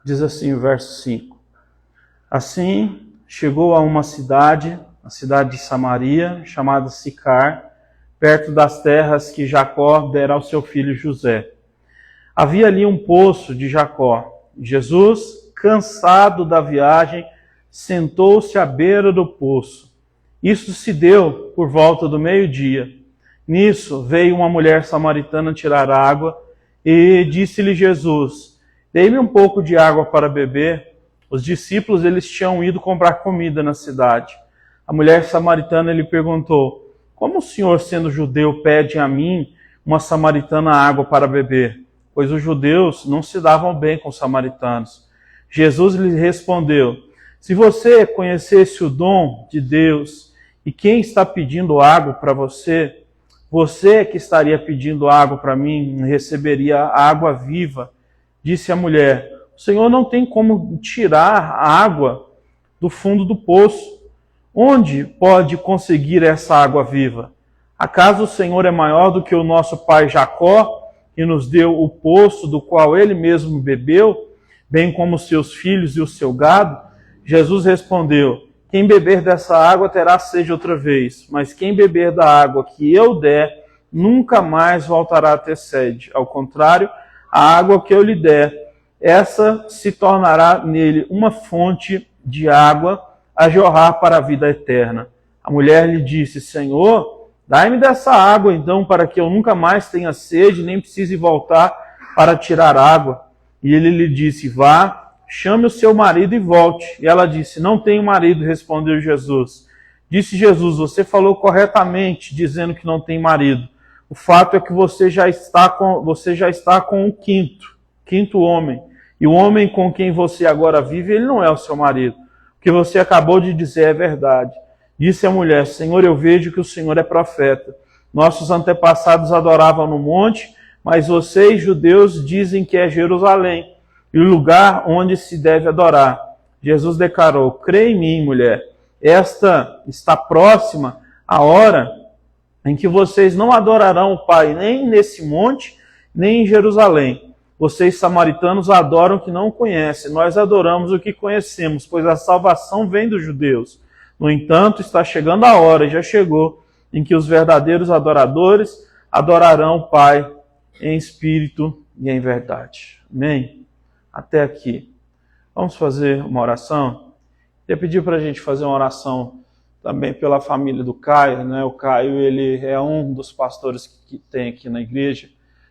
Diz assim o verso 5. Assim, chegou a uma cidade, a cidade de Samaria, chamada Sicar, perto das terras que Jacó dera ao seu filho José. Havia ali um poço de Jacó. Jesus, cansado da viagem, sentou-se à beira do poço. Isso se deu por volta do meio-dia. Nisso veio uma mulher samaritana tirar água e disse-lhe Jesus: dê-me um pouco de água para beber. Os discípulos eles tinham ido comprar comida na cidade. A mulher samaritana lhe perguntou: como o senhor, sendo judeu, pede a mim, uma samaritana, água para beber? Pois os judeus não se davam bem com os samaritanos. Jesus lhe respondeu: se você conhecesse o dom de Deus e quem está pedindo água para você, você que estaria pedindo água para mim, receberia água viva. Disse a mulher: o Senhor não tem como tirar a água do fundo do poço. Onde pode conseguir essa água viva? Acaso o Senhor é maior do que o nosso pai Jacó, que nos deu o poço do qual ele mesmo bebeu, bem como os seus filhos e o seu gado? Jesus respondeu: quem beber dessa água terá sede outra vez, mas quem beber da água que eu der, nunca mais voltará a ter sede. Ao contrário, a água que eu lhe der, essa se tornará nele uma fonte de água a jorrar para a vida eterna. A mulher lhe disse: Senhor, dai-me dessa água então, para que eu nunca mais tenha sede, nem precise voltar para tirar água. E ele lhe disse: vá, chame o seu marido e volte. E ela disse: não tenho marido, respondeu Jesus. Disse Jesus: você falou corretamente, dizendo que não tem marido. O fato é que você já está com o quinto homem. E o homem com quem você agora vive, ele não é o seu marido. O que você acabou de dizer é verdade. Disse a mulher: Senhor, eu vejo que o Senhor é profeta. Nossos antepassados adoravam no monte, mas vocês, judeus, dizem que é Jerusalém, e o lugar onde se deve adorar. Jesus declarou: crê em mim, mulher. Esta está próxima a hora em que vocês não adorarão o Pai nem nesse monte, nem em Jerusalém. Vocês, samaritanos, adoram o que não conhecem. Nós adoramos o que conhecemos, pois a salvação vem dos judeus. No entanto, está chegando a hora, e já chegou, em que os verdadeiros adoradores adorarão o Pai em espírito e em verdade. Amém? Até aqui. Vamos fazer uma oração? Eu pedi para a gente fazer uma oração também pela família do Caio, né? O Caio, ele é um dos pastores que tem aqui na igreja,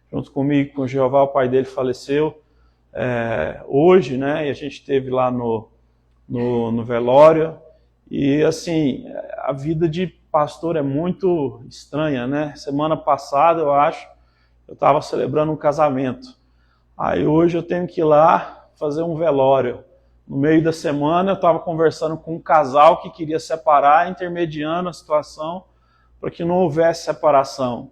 junto comigo, com o Jeová. O pai dele faleceu hoje, né? E a gente esteve lá no velório. E assim, a vida de pastor é muito estranha, né? Semana passada, eu acho, eu estava celebrando um casamento. Aí hoje eu tenho que ir lá fazer um velório. No meio da semana eu estava conversando com um casal que queria separar, intermediando a situação para que não houvesse separação.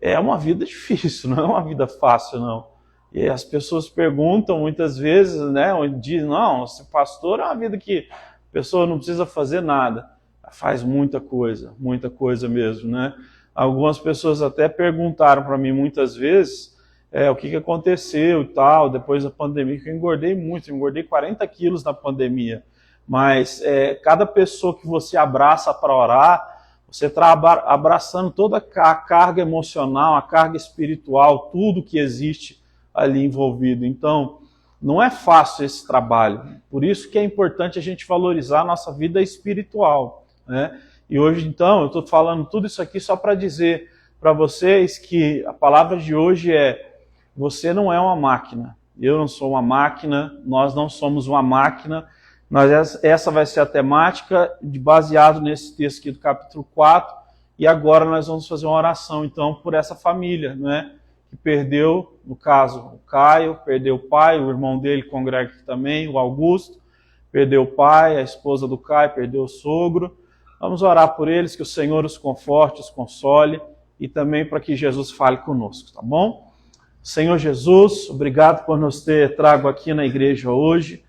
É uma vida difícil, não é uma vida fácil, não. E as pessoas perguntam muitas vezes, né? Dizem: não, ser pastor é uma vida que a pessoa não precisa fazer nada. Faz muita coisa mesmo, né? Algumas pessoas até perguntaram para mim muitas vezes o que aconteceu e tal, depois da pandemia, que eu engordei muito, eu engordei 40 quilos na pandemia. Mas cada pessoa que você abraça para orar, você está abraçando toda a carga emocional, a carga espiritual, tudo que existe ali envolvido. Então, não é fácil esse trabalho. Por isso que é importante a gente valorizar a nossa vida espiritual, né? E hoje, então, eu estou falando tudo isso aqui só para dizer para vocês que a palavra de hoje é: você não é uma máquina, eu não sou uma máquina, nós não somos uma máquina. Essa vai ser a temática baseado nesse texto aqui do capítulo 4, e agora nós vamos fazer uma oração, então, por essa família, né, que perdeu, no caso, o Caio, perdeu o pai, o irmão dele congrega aqui também, o Augusto, perdeu o pai, a esposa do Caio, perdeu o sogro. Vamos orar por eles, que o Senhor os conforte, os console, e também para que Jesus fale conosco, tá bom? Senhor Jesus, obrigado por nos ter trago aqui na igreja hoje.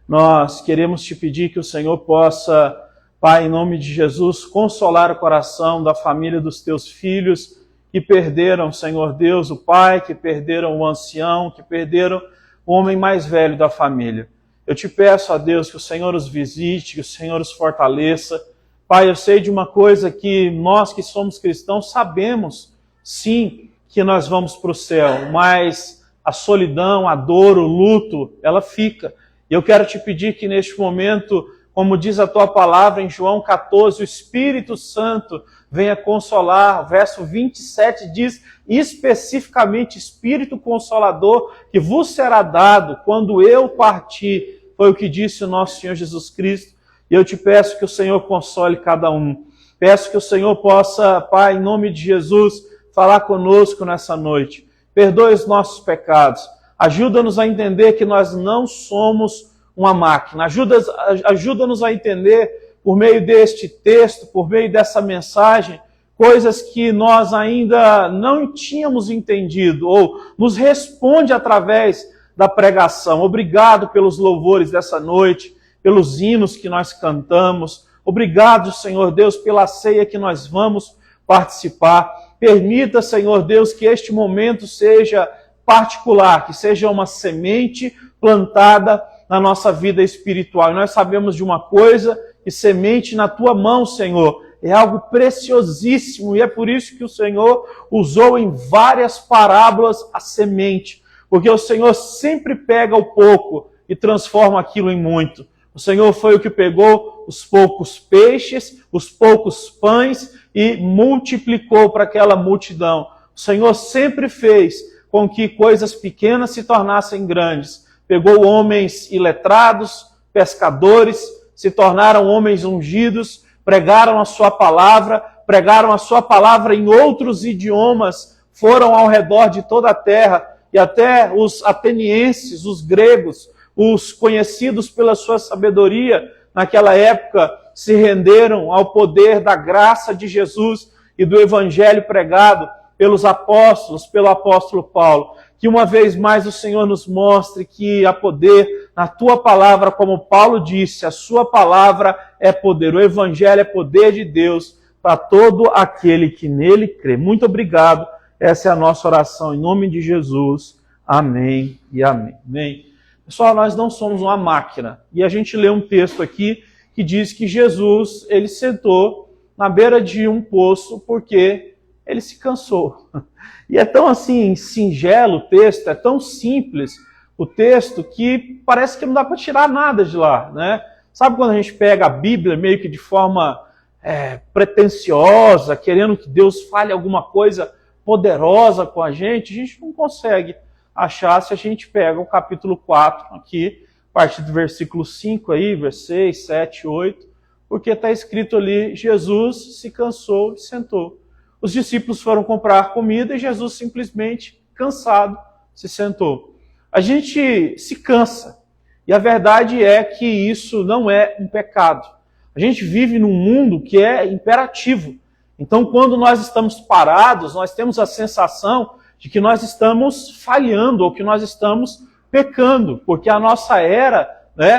Nós queremos te pedir que o Senhor possa, Pai, em nome de Jesus, consolar o coração da família dos teus filhos que perderam, Senhor Deus, o pai, que perderam o ancião, que perderam o homem mais velho da família. Eu te peço, ó Deus, que o Senhor os visite, que o Senhor os fortaleça. Pai, eu sei de uma coisa que nós que somos cristãos sabemos, sim, que nós vamos para o céu, mas a solidão, a dor, o luto, ela fica. E eu quero te pedir que neste momento, como diz a tua palavra em João 14, o Espírito Santo venha consolar. Verso 27 diz especificamente, Espírito Consolador, que vos será dado quando eu partir. Foi o que disse o nosso Senhor Jesus Cristo. E eu te peço que o Senhor console cada um. Peço que o Senhor possa, Pai, em nome de Jesus, falar conosco nessa noite. Perdoe os nossos pecados. Ajuda-nos a entender que nós não somos uma máquina. Ajuda-nos a entender, por meio deste texto, por meio dessa mensagem, coisas que nós ainda não tínhamos entendido, ou nos responde através da pregação. Obrigado pelos louvores dessa noite, pelos hinos que nós cantamos. Obrigado, Senhor Deus, pela ceia que nós vamos participar. Permita, Senhor Deus, que este momento seja particular, que seja uma semente plantada na nossa vida espiritual. E nós sabemos de uma coisa, que semente na tua mão, Senhor, é algo preciosíssimo, e é por isso que o Senhor usou em várias parábolas a semente, porque o Senhor sempre pega o pouco e transforma aquilo em muito. O Senhor foi o que pegou os poucos peixes, os poucos pães e multiplicou para aquela multidão. O Senhor sempre fez com que coisas pequenas se tornassem grandes. Pegou homens iletrados, pescadores, se tornaram homens ungidos, pregaram a sua palavra em outros idiomas, foram ao redor de toda a terra, e até os atenienses, os gregos, os conhecidos pela sua sabedoria, naquela época se renderam ao poder da graça de Jesus e do evangelho pregado pelos apóstolos, pelo apóstolo Paulo. Que uma vez mais o Senhor nos mostre que há poder na tua palavra, como Paulo disse, a sua palavra é poder, o evangelho é poder de Deus para todo aquele que nele crê. Muito obrigado, essa é a nossa oração, em nome de Jesus, amém e amém. Amém. Pessoal, nós não somos uma máquina, e a gente lê um texto aqui que diz que Jesus, ele sentou na beira de um poço porque ele se cansou. E é tão assim, singelo o texto, é tão simples o texto que parece que não dá para tirar nada de lá, né? Sabe quando a gente pega a Bíblia meio que de forma pretensiosa, querendo que Deus fale alguma coisa poderosa com a gente não consegue achar se a gente pega o capítulo 4 aqui, a partir do versículo 5 aí, versículos 6, 7, 8, porque está escrito ali, Jesus se cansou e sentou. Os discípulos foram comprar comida e Jesus simplesmente, cansado, se sentou. A gente se cansa. E a verdade é que isso não é um pecado. A gente vive num mundo que é imperativo. Então, quando nós estamos parados, nós temos a sensação de que nós estamos falhando ou que nós estamos pecando, porque a nossa era,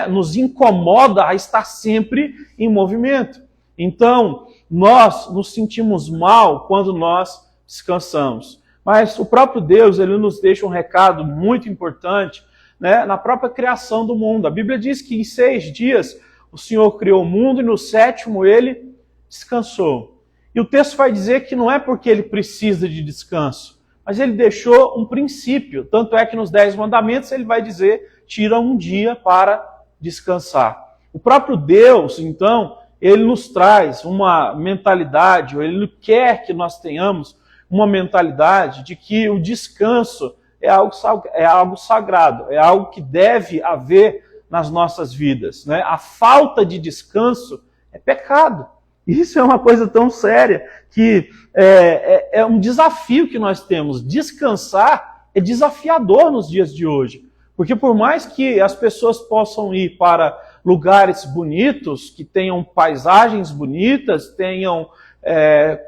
nos incomoda a estar sempre em movimento. Então, nós nos sentimos mal quando nós descansamos. Mas o próprio Deus, ele nos deixa um recado muito importante, na própria criação do mundo. A Bíblia diz que em 6 dias o Senhor criou o mundo e no 7º ele descansou. E o texto vai dizer que não é porque ele precisa de descanso, mas ele deixou um princípio. Tanto é que nos 10 mandamentos ele vai dizer, tira um dia para descansar. O próprio Deus, então, ele nos traz uma mentalidade, ou ele quer que nós tenhamos uma mentalidade de que o descanso é algo sagrado, é algo que deve haver nas nossas vidas. A falta de descanso é pecado. Isso é uma coisa tão séria que é um desafio que nós temos. Descansar é desafiador nos dias de hoje. Porque por mais que as pessoas possam ir para lugares bonitos, que tenham paisagens bonitas, tenham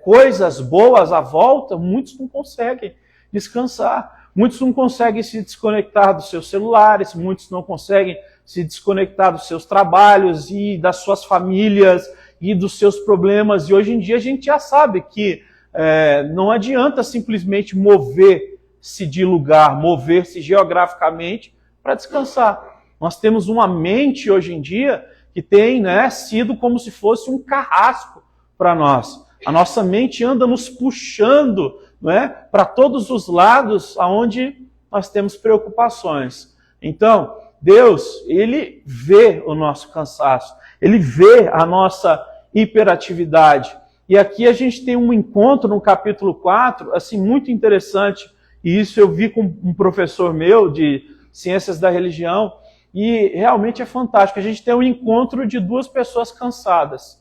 coisas boas à volta, muitos não conseguem descansar. Muitos não conseguem se desconectar dos seus celulares, muitos não conseguem se desconectar dos seus trabalhos e das suas famílias e dos seus problemas. E hoje em dia a gente já sabe que não adianta simplesmente mover-se de lugar, mover-se geograficamente para descansar. Nós temos uma mente hoje em dia que tem, né, sido como se fosse um carrasco para nós. A nossa mente anda nos puxando, né, para todos os lados aonde nós temos preocupações. Então, Deus, Ele vê o nosso cansaço, Ele vê a nossa hiperatividade. E aqui a gente tem um encontro no capítulo 4, assim, muito interessante, e isso eu vi com um professor meu de Ciências da Religião, e realmente é fantástico. A gente tem um encontro de duas pessoas cansadas.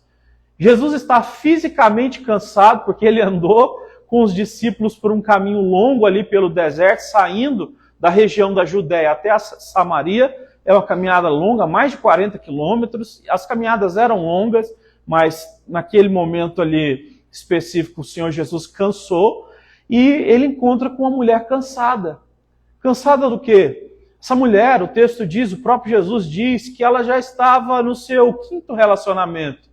Jesus está fisicamente cansado, porque ele andou com os discípulos por um caminho longo ali pelo deserto, saindo da região da Judéia até a Samaria. É uma caminhada longa, mais de 40 quilômetros. As caminhadas eram longas, mas naquele momento ali específico o Senhor Jesus cansou. E ele encontra com uma mulher cansada. Cansada do quê? Essa mulher, o texto diz, o próprio Jesus diz que ela já estava no seu 5º relacionamento.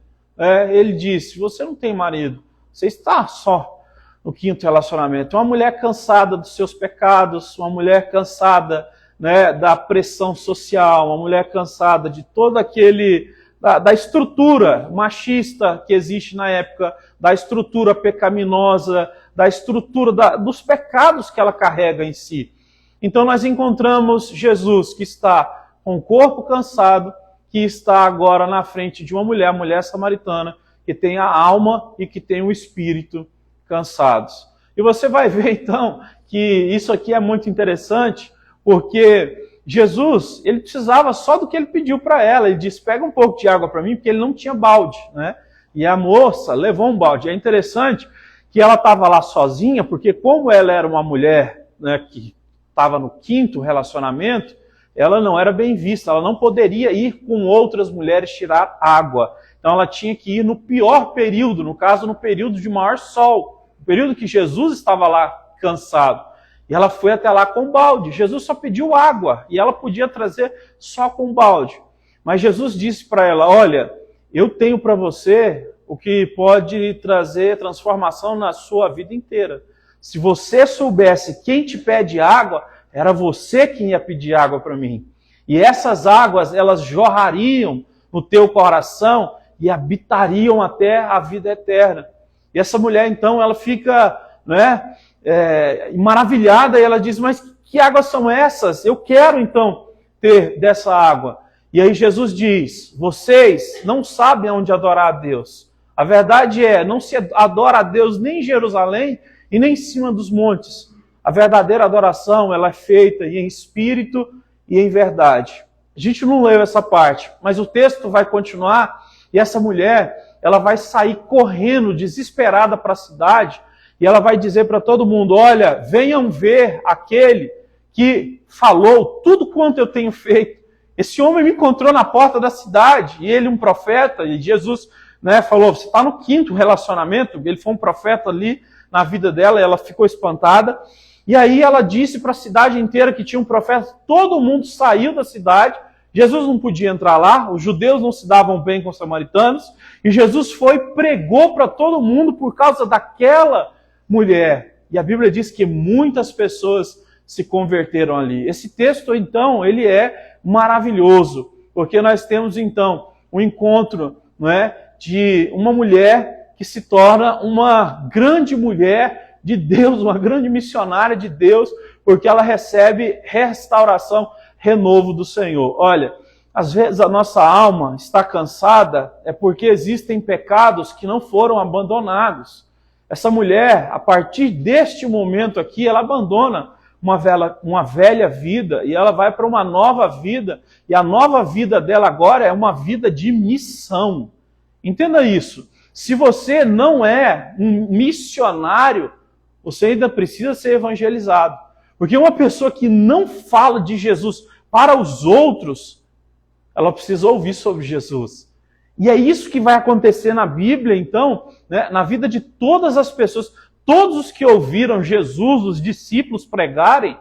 Ele disse, você não tem marido, você está só no 5º relacionamento. Uma mulher cansada dos seus pecados, uma mulher cansada, né, da pressão social, uma mulher cansada de todo aquele, da estrutura machista que existe na época, da estrutura pecaminosa, da estrutura dos pecados que ela carrega em si. Então nós encontramos Jesus que está com o corpo cansado, que está agora na frente de uma mulher, a mulher samaritana, que tem a alma e que tem o espírito cansados. E você vai ver então que isso aqui é muito interessante, porque Jesus, ele precisava só do que ele pediu para ela. Ele disse, pega um pouco de água para mim, porque ele não tinha balde, né? E a moça levou um balde. É interessante que ela estava lá sozinha, porque como ela era uma mulher, né, que estava no 5º relacionamento, ela não era bem vista, ela não poderia ir com outras mulheres tirar água. Então ela tinha que ir no pior período, no caso no período de maior sol, o período que Jesus estava lá cansado. E ela foi até lá com balde. Jesus só pediu água e ela podia trazer só com balde. Mas Jesus disse para ela, olha, eu tenho para você o que pode trazer transformação na sua vida inteira. Se você soubesse quem te pede água, era você quem ia pedir água para mim. E essas águas, elas jorrariam no teu coração e habitariam até a vida eterna. E essa mulher, então, ela fica, né, maravilhada e ela diz, mas que águas são essas? Eu quero, então, ter dessa água. E aí Jesus diz, vocês não sabem onde adorar a Deus. A verdade é, não se adora a Deus nem em Jerusalém, e nem em cima dos montes. A verdadeira adoração, ela é feita em espírito e em verdade. A gente não leu essa parte, mas o texto vai continuar e essa mulher, ela vai sair correndo, desesperada para a cidade e ela vai dizer para todo mundo, olha, venham ver aquele que falou tudo quanto eu tenho feito. Esse homem me encontrou na porta da cidade e ele um profeta, e Jesus, né, falou, você está no 5º relacionamento, ele foi um profeta ali, na vida dela, ela ficou espantada. E aí ela disse para a cidade inteira que tinha um profeta, todo mundo saiu da cidade, Jesus não podia entrar lá, os judeus não se davam bem com os samaritanos, e Jesus foi e pregou para todo mundo por causa daquela mulher. E a Bíblia diz que muitas pessoas se converteram ali. Esse texto, então, ele é maravilhoso, porque nós temos, então, um encontro, não é, de uma mulher que se torna uma grande mulher de Deus, uma grande missionária de Deus, porque ela recebe restauração, renovo do Senhor. Olha, às vezes a nossa alma está cansada, é porque existem pecados que não foram abandonados. Essa mulher, a partir deste momento aqui, ela abandona uma velha vida e ela vai para uma nova vida, e a nova vida dela agora é uma vida de missão. Entenda isso. Se você não é um missionário, você ainda precisa ser evangelizado. Porque uma pessoa que não fala de Jesus para os outros, ela precisa ouvir sobre Jesus. E é isso que vai acontecer na Bíblia, então, né, na vida de todas as pessoas. Todos os que ouviram Jesus, os discípulos pregarem,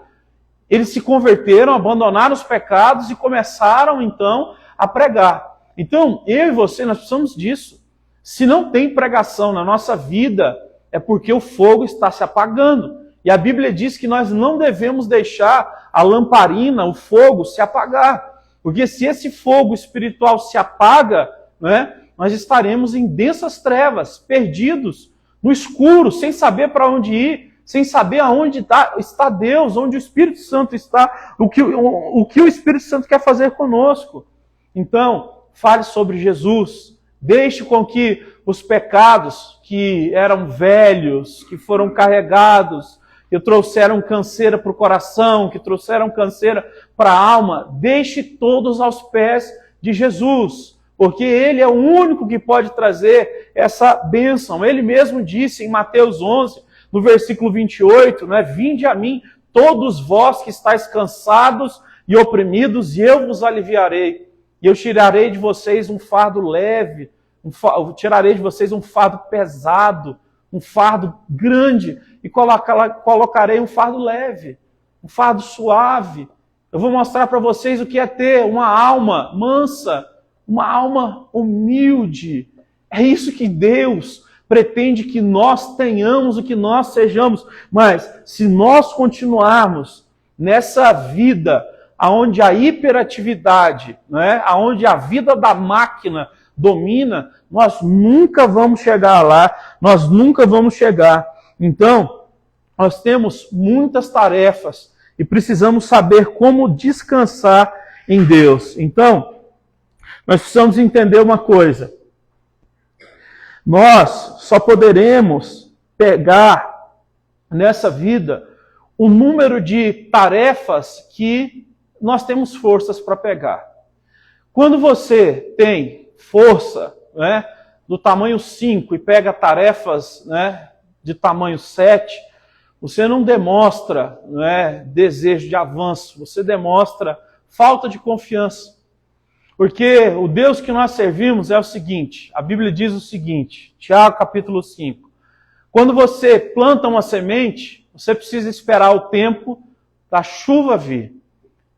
eles se converteram, abandonaram os pecados e começaram, então, a pregar. Então, eu e você, nós precisamos disso. Se não tem pregação na nossa vida, é porque o fogo está se apagando. E a Bíblia diz que nós não devemos deixar a lamparina, o fogo, se apagar. Porque se esse fogo espiritual se apaga, né, nós estaremos em densas trevas, perdidos, no escuro, sem saber para onde ir, sem saber aonde está Deus, onde o Espírito Santo está, o que o Espírito Santo quer fazer conosco. Então, fale sobre Jesus. Deixe com que os pecados que eram velhos, que foram carregados, que trouxeram canseira para o coração, que trouxeram canseira para a alma, deixe todos aos pés de Jesus, porque Ele é o único que pode trazer essa bênção. Ele mesmo disse em Mateus 11, no versículo 28, né, vinde a mim, todos vós que estáis cansados e oprimidos, e eu vos aliviarei. E eu tirarei de vocês um fardo leve, tirarei de vocês um fardo pesado, um fardo grande, e colocarei um fardo leve, um fardo suave. Eu vou mostrar para vocês o que é ter uma alma mansa, uma alma humilde. É isso que Deus pretende que nós tenhamos, o que nós sejamos. Mas se nós continuarmos nessa vida onde a hiperatividade, né, onde a vida da máquina domina, nós nunca vamos chegar lá, nós nunca vamos chegar. Então, nós temos muitas tarefas e precisamos saber como descansar em Deus. Então, nós precisamos entender uma coisa. Nós só poderemos pegar nessa vida o número de tarefas que nós temos forças para pegar. Quando você tem força, né, do tamanho 5 e pega tarefas, né, de tamanho 7, você não demonstra, né, desejo de avanço, você demonstra falta de confiança. Porque o Deus que nós servimos é o seguinte, a Bíblia diz o seguinte, Tiago capítulo 5, quando você planta uma semente, você precisa esperar o tempo da chuva vir.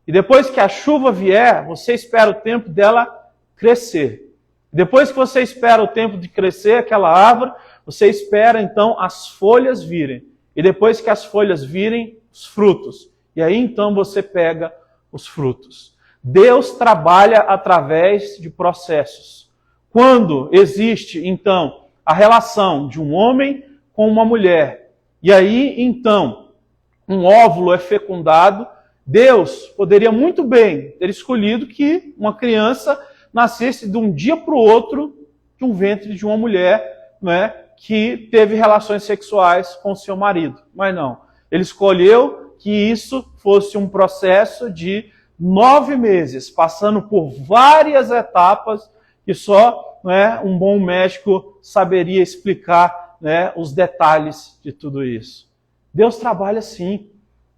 E depois que a chuva vier, você espera o tempo dela crescer. Depois que você espera o tempo de crescer aquela árvore, você espera então as folhas virem. E depois que as folhas virem, os frutos. E aí então você pega os frutos. Deus trabalha através de processos. Quando existe então a relação de um homem com uma mulher, e aí então um óvulo é fecundado, Deus poderia muito bem ter escolhido que uma criança nascesse de um dia para o outro de um ventre de uma mulher, né, que teve relações sexuais com seu marido. Mas não. Ele escolheu que isso fosse um processo de 9 meses, passando por várias etapas que só, né, um bom médico saberia explicar, né, os detalhes de tudo isso. Deus trabalha assim.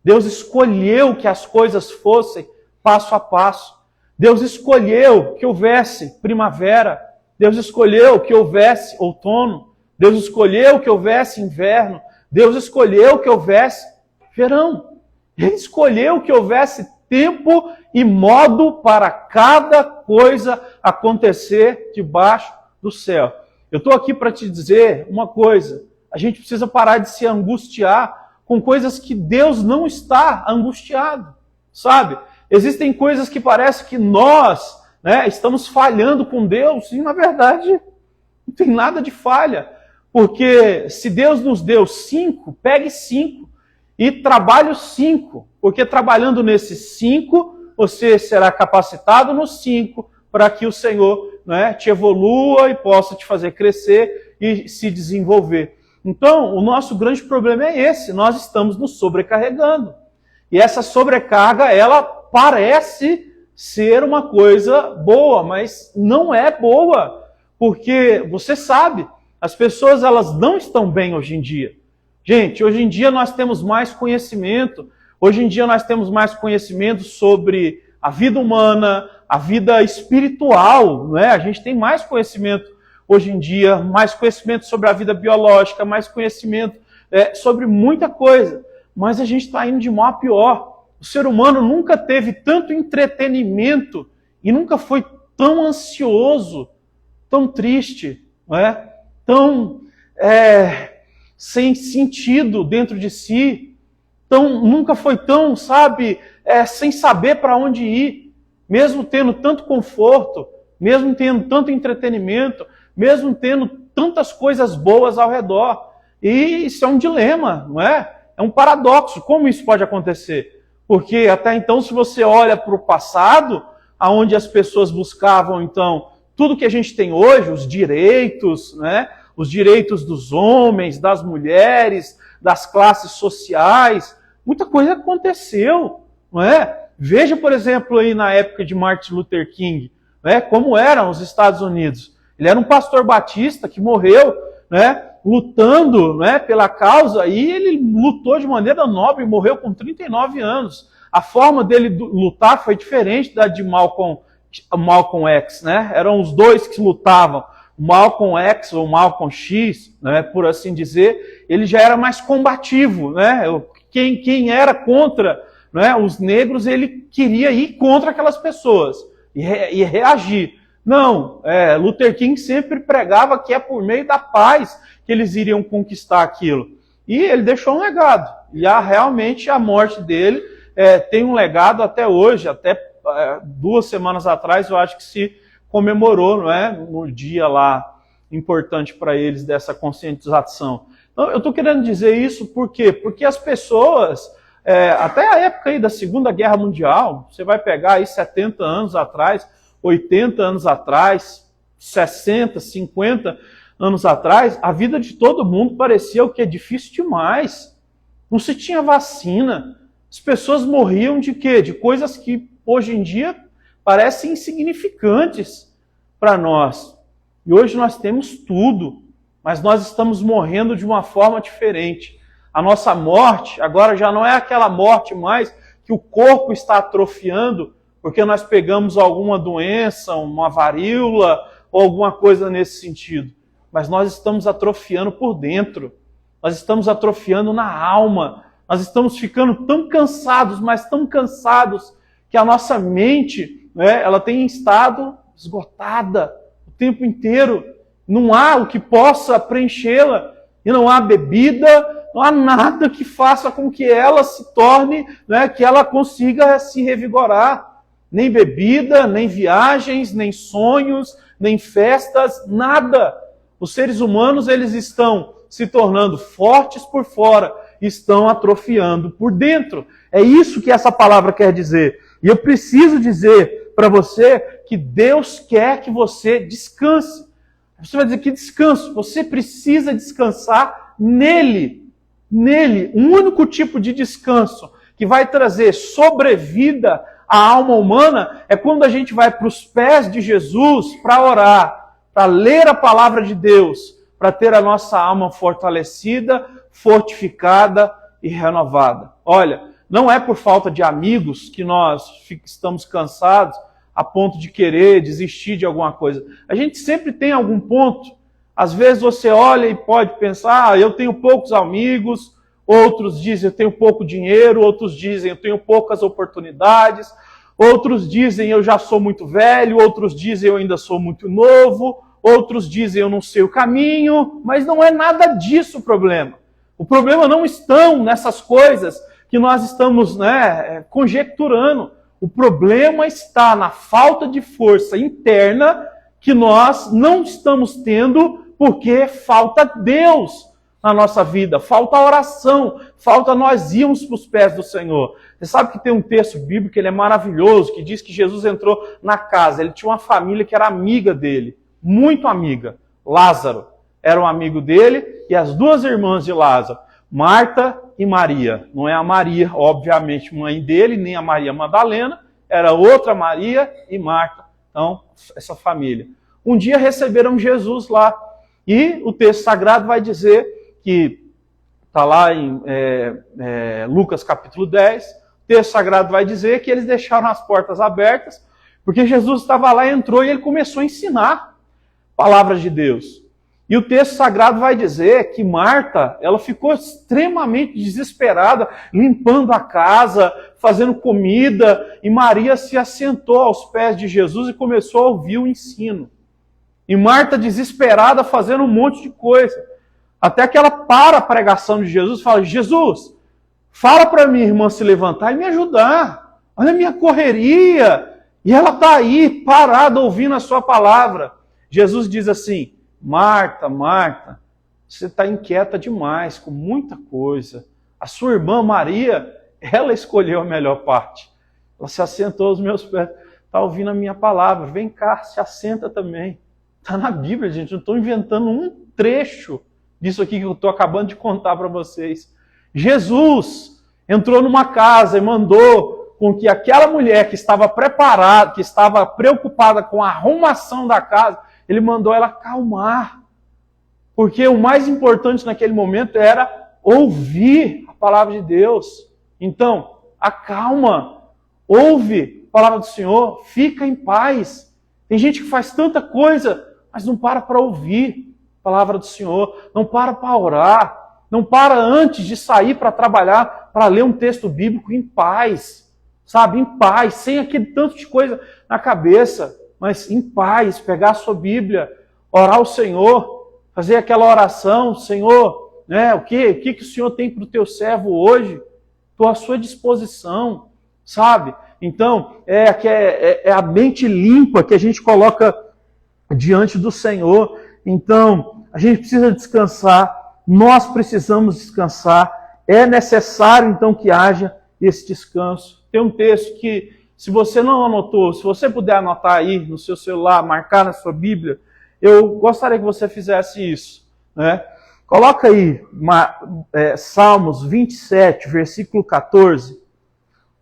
Deus escolheu que as coisas fossem passo a passo. Deus escolheu que houvesse primavera. Deus escolheu que houvesse outono. Deus escolheu que houvesse inverno. Deus escolheu que houvesse verão. Ele escolheu que houvesse tempo e modo para cada coisa acontecer debaixo do céu. Eu estou aqui para te dizer uma coisa. A gente precisa parar de se angustiar com coisas que Deus não está angustiado, sabe? Existem coisas que parece que nós, né, estamos falhando com Deus e, na verdade, não tem nada de falha. Porque se Deus nos deu 5, pegue 5 e trabalhe os 5. Porque trabalhando nesses 5, você será capacitado nos 5 para que o Senhor, né, te evolua e possa te fazer crescer e se desenvolver. Então, o nosso grande problema é esse, nós estamos nos sobrecarregando. E essa sobrecarga, ela parece ser uma coisa boa, mas não é boa, porque você sabe, as pessoas elas não estão bem hoje em dia. Gente, hoje em dia nós temos mais conhecimento, hoje em dia nós temos mais conhecimento sobre a vida humana, a vida espiritual, né? A gente tem mais conhecimento hoje em dia, mais conhecimento sobre a vida biológica, mais conhecimento sobre muita coisa. Mas a gente está indo de mal a pior. O ser humano nunca teve tanto entretenimento e nunca foi tão ansioso, tão triste, não é? Tão sem sentido dentro de si. Nunca foi tão, sabe, sem saber para onde ir, mesmo tendo tanto conforto, mesmo tendo tanto entretenimento, mesmo tendo tantas coisas boas ao redor. E isso é um dilema, não é? É um paradoxo. Como isso pode acontecer? Porque até então, se você olha para o passado, onde as pessoas buscavam, então, tudo que a gente tem hoje, os direitos, né? Os direitos dos homens, das mulheres, das classes sociais, muita coisa aconteceu, não é? Veja, por exemplo, aí na época de Martin Luther King, né? Como eram os Estados Unidos. Ele era um pastor batista que morreu, né? Lutando, né, pela causa, e ele lutou de maneira nobre, morreu com 39 anos. A forma dele lutar foi diferente da de Malcolm X, né? Eram os dois que lutavam. O Malcolm X ou Malcolm X, né, por assim dizer, ele já era mais combativo, né? Quem era contra, né, os negros, ele queria ir contra aquelas pessoas e reagir. Não, Luther King sempre pregava que é por meio da paz que eles iriam conquistar aquilo. E ele deixou um legado. E realmente a morte dele tem um legado até hoje, até 2 semanas atrás eu acho que se comemorou, não é? No dia lá importante para eles dessa conscientização. Então eu estou querendo dizer isso por quê? Porque as pessoas, até a época aí da Segunda Guerra Mundial, você vai pegar aí 70 anos atrás, 80 anos atrás, 60, 50 anos atrás, a vida de todo mundo parecia o que é difícil demais. Não se tinha vacina. As pessoas morriam de quê? De coisas que hoje em dia parecem insignificantes para nós. E hoje nós temos tudo, mas nós estamos morrendo de uma forma diferente. A nossa morte agora já não é aquela morte mais que o corpo está atrofiando, porque nós pegamos alguma doença, uma varíola ou alguma coisa nesse sentido. Mas nós estamos atrofiando por dentro. Nós estamos atrofiando na alma. Nós estamos ficando tão cansados, mas tão cansados, que a nossa mente, né, ela tem estado esgotada o tempo inteiro. Não há o que possa preenchê-la. E não há bebida, não há nada que faça com que ela se torne, né, que ela consiga se revigorar. Nem bebida, nem viagens, nem sonhos, nem festas, nada. Os seres humanos, eles estão se tornando fortes por fora, estão atrofiando por dentro. É isso que essa palavra quer dizer. E eu preciso dizer para você que Deus quer que você descanse. Você vai dizer que descanso? Você precisa descansar nele. Nele. O único tipo de descanso que vai trazer sobrevida à alma humana é quando a gente vai para os pés de Jesus para orar, para ler a palavra de Deus, para ter a nossa alma fortalecida, fortificada e renovada. Olha, não é por falta de amigos que nós estamos cansados a ponto de querer desistir de alguma coisa. A gente sempre tem algum ponto. Às vezes você olha e pode pensar, eu tenho poucos amigos, outros dizem eu tenho pouco dinheiro, outros dizem eu tenho poucas oportunidades, outros dizem eu já sou muito velho, outros dizem eu ainda sou muito novo, outros dizem eu não sei o caminho, mas não é nada disso o problema. O problema não estão nessas coisas que nós estamos, conjecturando. O problema está na falta de força interna que nós não estamos tendo porque falta Deus na nossa vida, falta a oração, falta nós irmos para os pés do Senhor. Você sabe que tem um texto bíblico, ele é maravilhoso, que diz que Jesus entrou na casa, ele tinha uma família que era amiga dele, muito amiga. Lázaro era um amigo dele e as 2 irmãs de Lázaro, Marta e Maria. Não é a Maria, obviamente, mãe dele, nem a Maria Madalena, era outra Maria e Marta. Então, essa família. Um dia receberam Jesus lá. E o texto sagrado vai dizer que, está lá em Lucas capítulo 10, o texto sagrado vai dizer que eles deixaram as portas abertas, porque Jesus estava lá, entrou e ele começou a ensinar palavras de Deus. E o texto sagrado vai dizer que Marta, ela ficou extremamente desesperada, limpando a casa, fazendo comida, e Maria se assentou aos pés de Jesus e começou a ouvir o ensino. E Marta, desesperada, fazendo um monte de coisa. Até que ela para a pregação de Jesus e fala, Jesus, fala para minha irmã se levantar e me ajudar. Olha a minha correria. E ela está aí, parada, ouvindo a sua palavra. Jesus diz assim, Marta, Marta, você está inquieta demais, com muita coisa. A sua irmã Maria, ela escolheu a melhor parte. Ela se assentou aos meus pés. Está ouvindo a minha palavra. Vem cá, se assenta também. Está na Bíblia, gente. Eu não estou inventando um trecho disso aqui que eu estou acabando de contar para vocês. Jesus entrou numa casa e mandou com que aquela mulher que estava preparada, que estava preocupada com a arrumação da casa, ele mandou ela acalmar. Porque o mais importante naquele momento era ouvir a palavra de Deus. Então, acalma, ouve a palavra do Senhor, fica em paz. Tem gente que faz tanta coisa, mas não para ouvir a palavra do Senhor, não para orar, não para antes de sair para trabalhar, para ler um texto bíblico em paz, sabe? Em paz, sem aquele tanto de coisa na cabeça, mas em paz, pegar a sua Bíblia, orar ao Senhor, fazer aquela oração, Senhor, né? O que o Senhor tem para o teu servo hoje? Estou à sua disposição, sabe? Então, é a mente limpa que a gente coloca diante do Senhor. Então, a gente precisa descansar, nós precisamos descansar, é necessário então que haja esse descanso. Tem um texto que, se você não anotou, se você puder anotar aí no seu celular, marcar na sua Bíblia, eu gostaria que você fizesse isso, né? Coloca aí Salmos 27, versículo 14.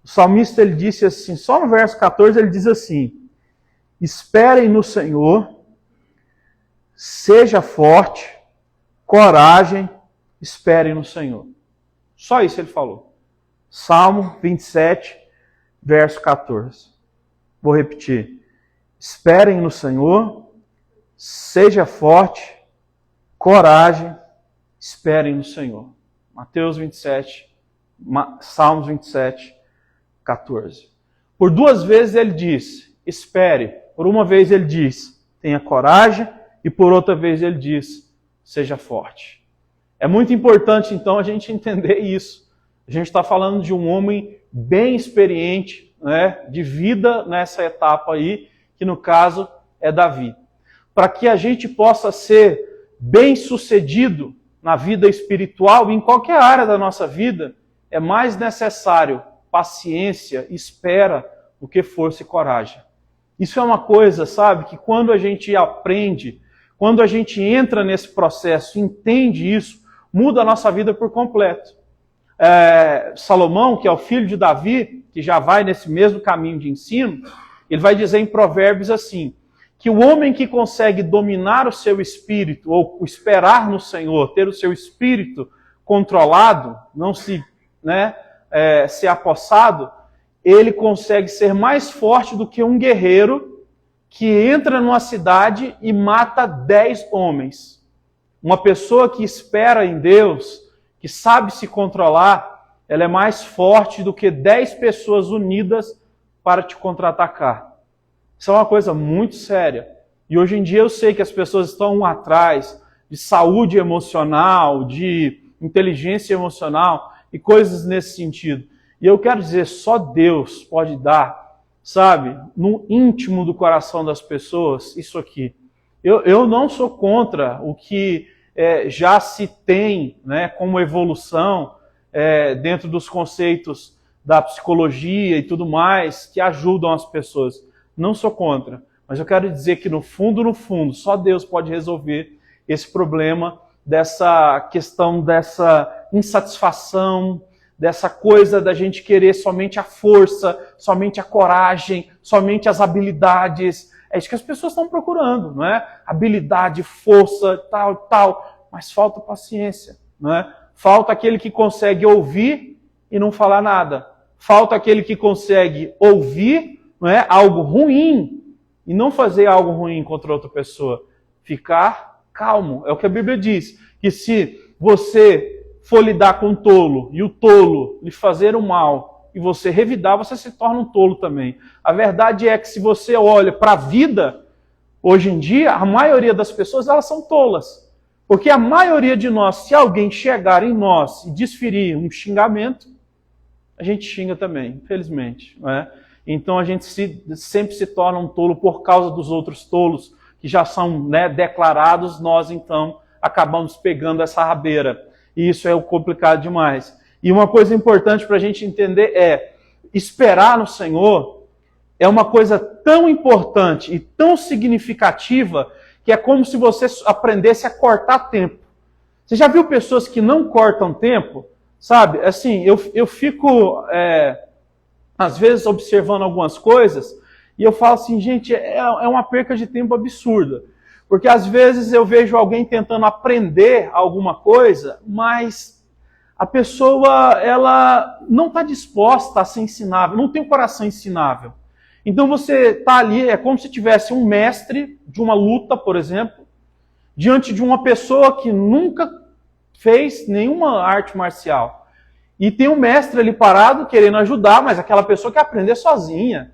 O salmista ele disse assim, só no verso 14 ele diz assim, esperem no Senhor, seja forte, coragem, esperem no Senhor. Só isso ele falou. Salmo 27, verso 14. Vou repetir. Esperem no Senhor, seja forte, coragem, esperem no Senhor. Mateus 27, Salmos 27, 14. Por duas vezes ele diz, espere. Por uma vez ele diz, tenha coragem. E por outra vez ele diz, seja forte. É muito importante então a gente entender isso. A gente está falando de um homem bem experiente, né, de vida nessa etapa aí, que no caso é Davi. Para que a gente possa ser bem sucedido na vida espiritual e em qualquer área da nossa vida, é mais necessário paciência, espera, do que força e coragem. Isso é uma coisa, sabe, que quando a gente aprende, quando a gente entra nesse processo, entende isso, muda a nossa vida por completo. Salomão, que é o filho de Davi, que já vai nesse mesmo caminho de ensino, ele vai dizer em Provérbios assim, que o homem que consegue dominar o seu espírito, ou esperar no Senhor, ter o seu espírito controlado, não se ser apossado, ele consegue ser mais forte do que um guerreiro que entra numa cidade e mata 10 homens. Uma pessoa que espera em Deus, que sabe se controlar, ela é mais forte do que 10 pessoas unidas para te contra-atacar. Isso é uma coisa muito séria. E hoje em dia eu sei que as pessoas estão atrás de saúde emocional, de inteligência emocional e coisas nesse sentido. E eu quero dizer, só Deus pode dar, sabe, no íntimo do coração das pessoas, isso aqui. Eu não sou contra o que já se tem, né, como evolução dentro dos conceitos da psicologia e tudo mais, que ajudam as pessoas. Não sou contra, mas eu quero dizer que no fundo, só Deus pode resolver esse problema dessa questão dessa insatisfação, dessa coisa da gente querer somente a força, somente a coragem, somente as habilidades. É isso que as pessoas estão procurando, não é? Habilidade, força, tal, mas falta paciência, não é? Falta aquele que consegue ouvir e não falar nada. Falta aquele que consegue ouvir, não é, algo ruim e não fazer algo ruim contra outra pessoa. Ficar calmo. É o que a Bíblia diz, que se você for lidar com um tolo e o tolo lhe fazer o mal e você revidar, você se torna um tolo também. A verdade é que se você olha para a vida, hoje em dia, a maioria das pessoas elas são tolas. Porque a maioria de nós, se alguém chegar em nós e desferir um xingamento, a gente xinga também, infelizmente. Não é? Então a gente sempre se torna um tolo por causa dos outros tolos que já são, né, declarados, nós então acabamos pegando essa rabeira. E isso é complicado demais. E uma coisa importante para a gente entender é, esperar no Senhor é uma coisa tão importante e tão significativa que é como se você aprendesse a cortar tempo. Você já viu pessoas que não cortam tempo? Sabe, assim, eu fico, às vezes, observando algumas coisas e eu falo assim, gente, é uma perca de tempo absurda. Porque às vezes eu vejo alguém tentando aprender alguma coisa, mas a pessoa, ela não está disposta a ser ensinável, não tem um coração ensinável. Então você está ali, é como se tivesse um mestre de uma luta, por exemplo, diante de uma pessoa que nunca fez nenhuma arte marcial. E tem um mestre ali parado querendo ajudar, mas aquela pessoa quer aprender sozinha.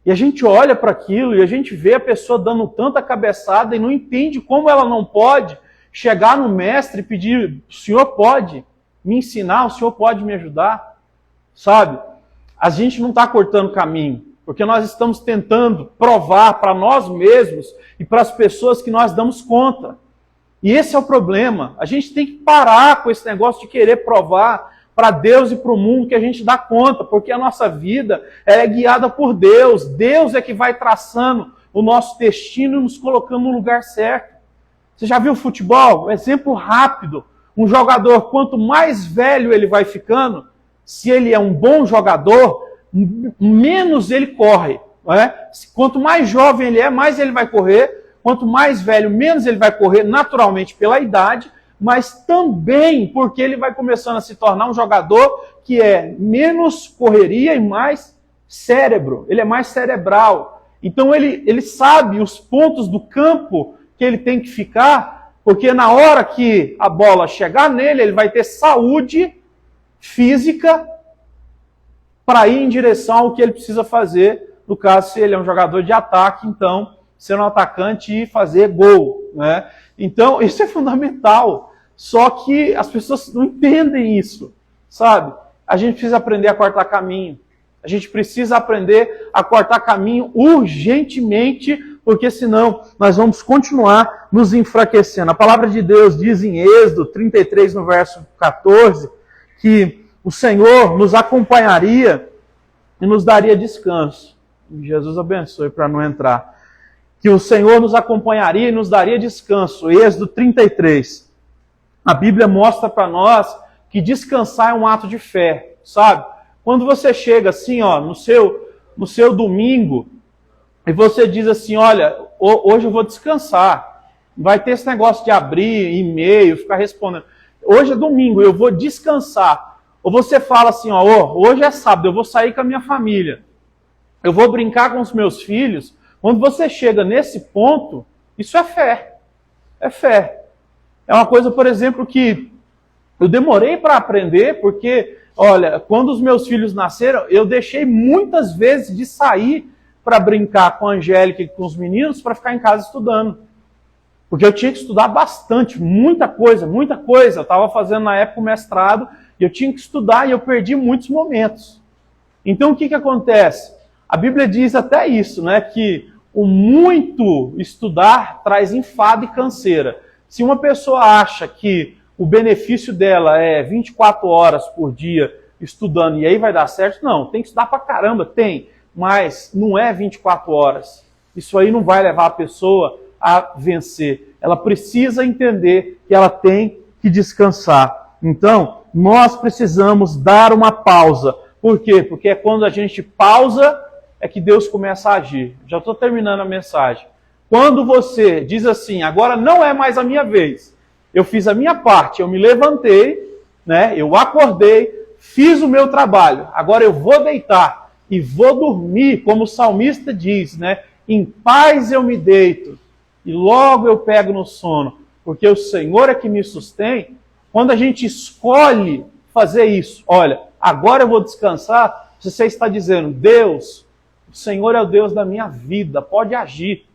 E a gente olha para aquilo e a gente vê a pessoa dando tanta cabeçada e não entende como ela não pode chegar no mestre e pedir, o senhor pode me ensinar, o senhor pode me ajudar? Sabe? A gente não está cortando caminho, porque nós estamos tentando provar para nós mesmos e para as pessoas que nós damos conta. E esse é o problema. A gente tem que parar com esse negócio de querer provar para Deus e para o mundo que a gente dá conta, porque a nossa vida é guiada por Deus. Deus é que vai traçando o nosso destino e nos colocando no lugar certo. Você já viu futebol? Um exemplo rápido. Um jogador, quanto mais velho ele vai ficando, se ele é um bom jogador, menos ele corre. Não é? Quanto mais jovem ele é, mais ele vai correr. Quanto mais velho, menos ele vai correr, naturalmente pela idade, mas também porque ele vai começando a se tornar um jogador que é menos correria e mais cérebro. Ele é mais cerebral. Então ele sabe os pontos do campo que ele tem que ficar, porque na hora que a bola chegar nele, ele vai ter saúde física para ir em direção ao que ele precisa fazer. No caso, se ele é um jogador de ataque, então ser um atacante e fazer gol, né? Então, isso é fundamental. Só que as pessoas não entendem isso, sabe? A gente precisa aprender a cortar caminho. A gente precisa aprender a cortar caminho urgentemente, porque senão nós vamos continuar nos enfraquecendo. A palavra de Deus diz em Êxodo 33, no verso 14, que o Senhor nos acompanharia e nos daria descanso. Jesus abençoe para não entrar. Que o Senhor nos acompanharia e nos daria descanso. Êxodo 33. A Bíblia mostra para nós que descansar é um ato de fé, sabe? Quando você chega assim, ó, no seu domingo, e você diz assim, olha, hoje eu vou descansar. Vai ter esse negócio de abrir e-mail, ficar respondendo. Hoje é domingo, eu vou descansar. Ou você fala assim, ó, hoje é sábado, eu vou sair com a minha família. Eu vou brincar com os meus filhos. Quando você chega nesse ponto, isso é fé. É fé. É uma coisa, por exemplo, que eu demorei para aprender, porque, olha, quando os meus filhos nasceram, eu deixei muitas vezes de sair para brincar com a Angélica e com os meninos para ficar em casa estudando. Porque eu tinha que estudar bastante, muita coisa. Eu estava fazendo na época o mestrado, e eu tinha que estudar e eu perdi muitos momentos. Então o que acontece? A Bíblia diz até isso, né, que o muito estudar traz enfado e canseira. Se uma pessoa acha que o benefício dela é 24 horas por dia estudando e aí vai dar certo, não, tem que estudar pra caramba, tem, mas não é 24 horas. Isso aí não vai levar a pessoa a vencer. Ela precisa entender que ela tem que descansar. Então, nós precisamos dar uma pausa. Por quê? Porque é quando a gente pausa é que Deus começa a agir. Já estou terminando a mensagem. Quando você diz assim, agora não é mais a minha vez, eu fiz a minha parte, eu me levantei, né, eu acordei, fiz o meu trabalho, agora eu vou deitar e vou dormir, como o salmista diz, né, em paz eu me deito e logo eu pego no sono, porque o Senhor é que me sustém. Quando a gente escolhe fazer isso, olha, agora eu vou descansar, você está dizendo, Deus, o Senhor é o Deus da minha vida, pode agir,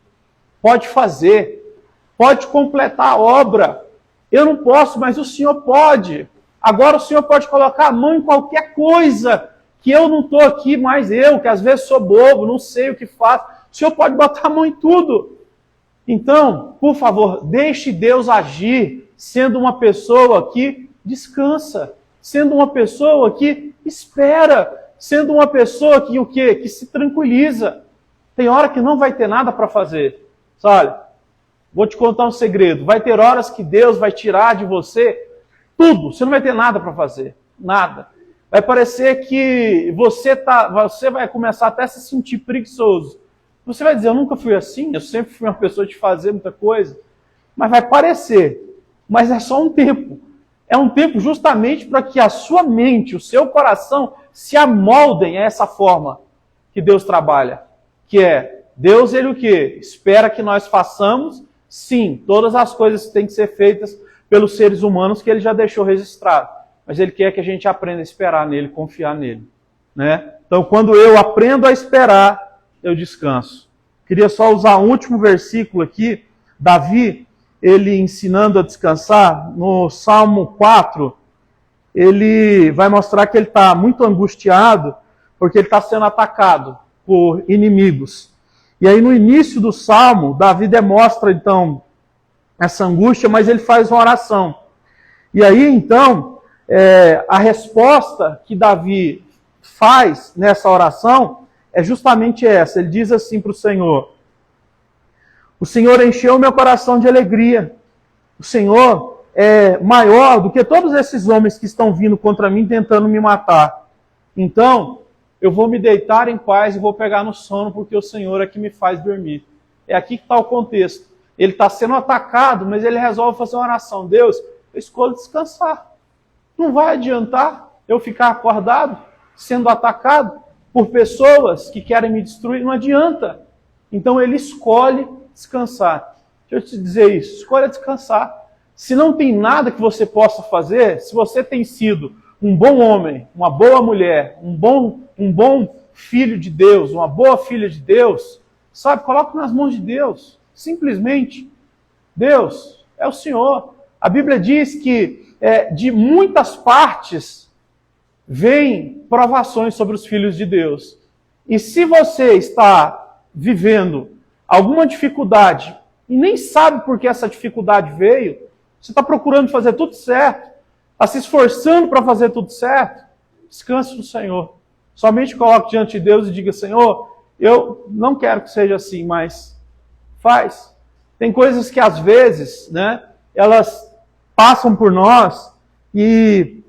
pode fazer, pode completar a obra. Eu não posso, mas o Senhor pode. Agora o Senhor pode colocar a mão em qualquer coisa que eu não estou aqui mais que às vezes sou bobo, não sei o que faço. O Senhor pode botar a mão em tudo. Então, por favor, deixe Deus agir, sendo uma pessoa que descansa, sendo uma pessoa que espera, sendo uma pessoa que o quê? Que se tranquiliza. Tem hora que não vai ter nada para fazer. Sabe? Vou te contar um segredo. Vai ter horas que Deus vai tirar de você tudo. Você não vai ter nada para fazer. Nada. Vai parecer que você vai começar até a se sentir preguiçoso. Você vai dizer, eu nunca fui assim, eu sempre fui uma pessoa de fazer muita coisa. Mas vai parecer. Mas é só um tempo. É um tempo justamente para que a sua mente, o seu coração se amoldem a essa forma que Deus trabalha. Que é, Deus, Ele o quê? Espera que nós façamos, sim, todas as coisas que têm que ser feitas pelos seres humanos que Ele já deixou registrado. Mas Ele quer que a gente aprenda a esperar nele, confiar nele. Né? Então, quando eu aprendo a esperar, eu descanso. Queria só usar um último versículo aqui. Davi, ele ensinando a descansar, no Salmo 4, ele vai mostrar que ele está muito angustiado, porque ele está sendo atacado por inimigos. E aí no início do Salmo, Davi demonstra então essa angústia, mas ele faz uma oração. E aí então, a resposta que Davi faz nessa oração é justamente essa. Ele diz assim para o Senhor: o Senhor encheu meu coração de alegria. O Senhor é maior do que todos esses homens que estão vindo contra mim tentando me matar. Então, eu vou me deitar em paz e vou pegar no sono, porque o Senhor é que me faz dormir. É aqui que está o contexto. Ele está sendo atacado, mas ele resolve fazer uma oração. Deus, eu escolho descansar. Não vai adiantar eu ficar acordado, sendo atacado por pessoas que querem me destruir. Não adianta. Então ele escolhe descansar. Deixa eu te dizer isso. Escolha descansar. Se não tem nada que você possa fazer, se você tem sido um bom homem, uma boa mulher, um bom filho de Deus, uma boa filha de Deus, sabe, coloque nas mãos de Deus. Simplesmente. Deus é o Senhor. A Bíblia diz que de muitas partes vêm provações sobre os filhos de Deus. E se você está vivendo alguma dificuldade e nem sabe por que essa dificuldade veio, você está procurando fazer tudo certo, está se esforçando para fazer tudo certo, descanse no Senhor. Somente coloque diante de Deus e diga, Senhor, eu não quero que seja assim, mas faz. Tem coisas que às vezes, né, elas passam por nós e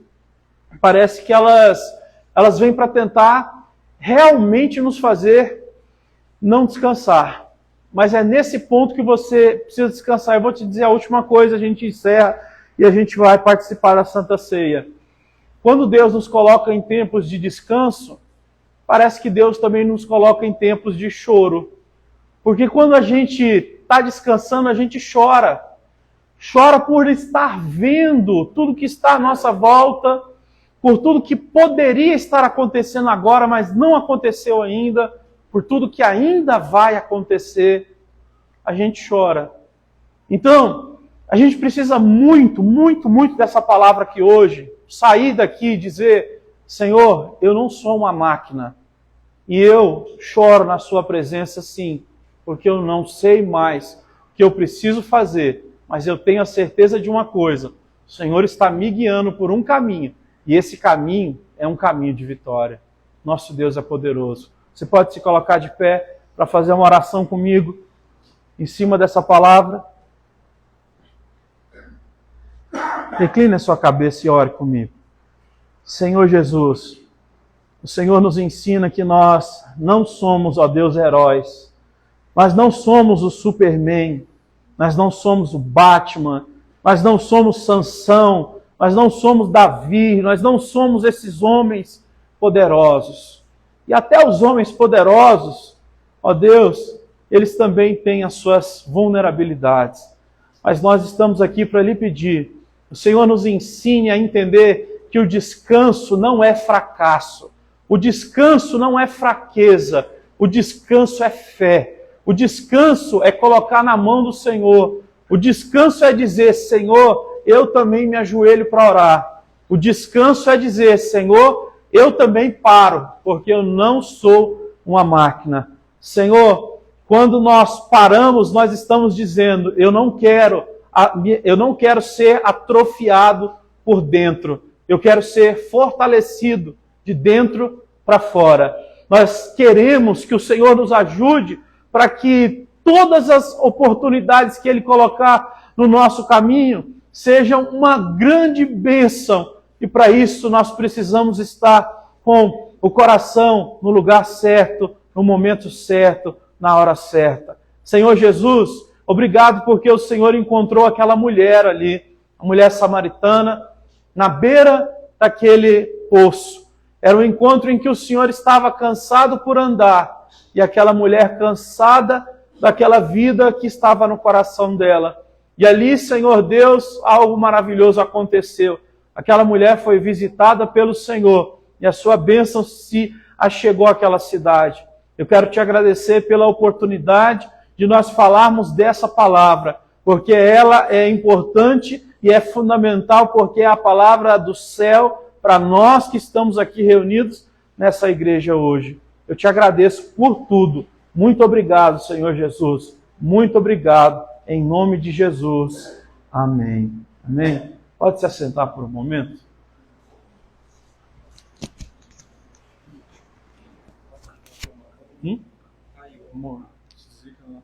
parece que elas vêm para tentar realmente nos fazer não descansar. Mas é nesse ponto que você precisa descansar. Eu vou te dizer a última coisa, a gente encerra e a gente vai participar da Santa Ceia. Quando Deus nos coloca em tempos de descanso, parece que Deus também nos coloca em tempos de choro. Porque quando a gente está descansando, a gente chora. Chora por estar vendo tudo que está à nossa volta, por tudo que poderia estar acontecendo agora, mas não aconteceu ainda, por tudo que ainda vai acontecer, a gente chora. Então, a gente precisa muito, muito, muito dessa palavra aqui hoje. Sair daqui e dizer, Senhor, eu não sou uma máquina. E eu choro na sua presença sim, porque eu não sei mais o que eu preciso fazer. Mas eu tenho a certeza de uma coisa, o Senhor está me guiando por um caminho. E esse caminho é um caminho de vitória. Nosso Deus é poderoso. Você pode se colocar de pé para fazer uma oração comigo em cima dessa palavra? Recline a sua cabeça e ore comigo. Senhor Jesus, o Senhor nos ensina que nós não somos, ó Deus, heróis. Nós não somos o Superman. Nós não somos o Batman. Nós não somos Sansão. Nós não somos Davi. Nós não somos esses homens poderosos. E até os homens poderosos, ó Deus, eles também têm as suas vulnerabilidades. Mas nós estamos aqui para lhe pedir, o Senhor nos ensine a entender que o descanso não é fracasso. O descanso não é fraqueza. O descanso é fé. O descanso é colocar na mão do Senhor. O descanso é dizer, Senhor, eu também me ajoelho para orar. O descanso é dizer, Senhor, eu também paro, porque eu não sou uma máquina. Senhor, quando nós paramos, nós estamos dizendo, eu não quero ser atrofiado por dentro. Eu quero ser fortalecido de dentro para fora. Nós queremos que o Senhor nos ajude para que todas as oportunidades que Ele colocar no nosso caminho sejam uma grande bênção. E para isso nós precisamos estar com o coração no lugar certo, no momento certo, na hora certa. Senhor Jesus, obrigado porque o Senhor encontrou aquela mulher ali, a mulher samaritana, na beira daquele poço. Era um encontro em que o Senhor estava cansado por andar, e aquela mulher cansada daquela vida que estava no coração dela. E ali, Senhor Deus, algo maravilhoso aconteceu. Aquela mulher foi visitada pelo Senhor, e a sua bênção se achegou àquela cidade. Eu quero te agradecer pela oportunidade de nós falarmos dessa palavra, porque ela é importante e é fundamental, porque é a palavra do céu para nós que estamos aqui reunidos nessa igreja hoje. Eu te agradeço por tudo. Muito obrigado, Senhor Jesus. Muito obrigado. Em nome de Jesus. Amém. Amém. Pode se assentar por um momento. Amor, desliga lá.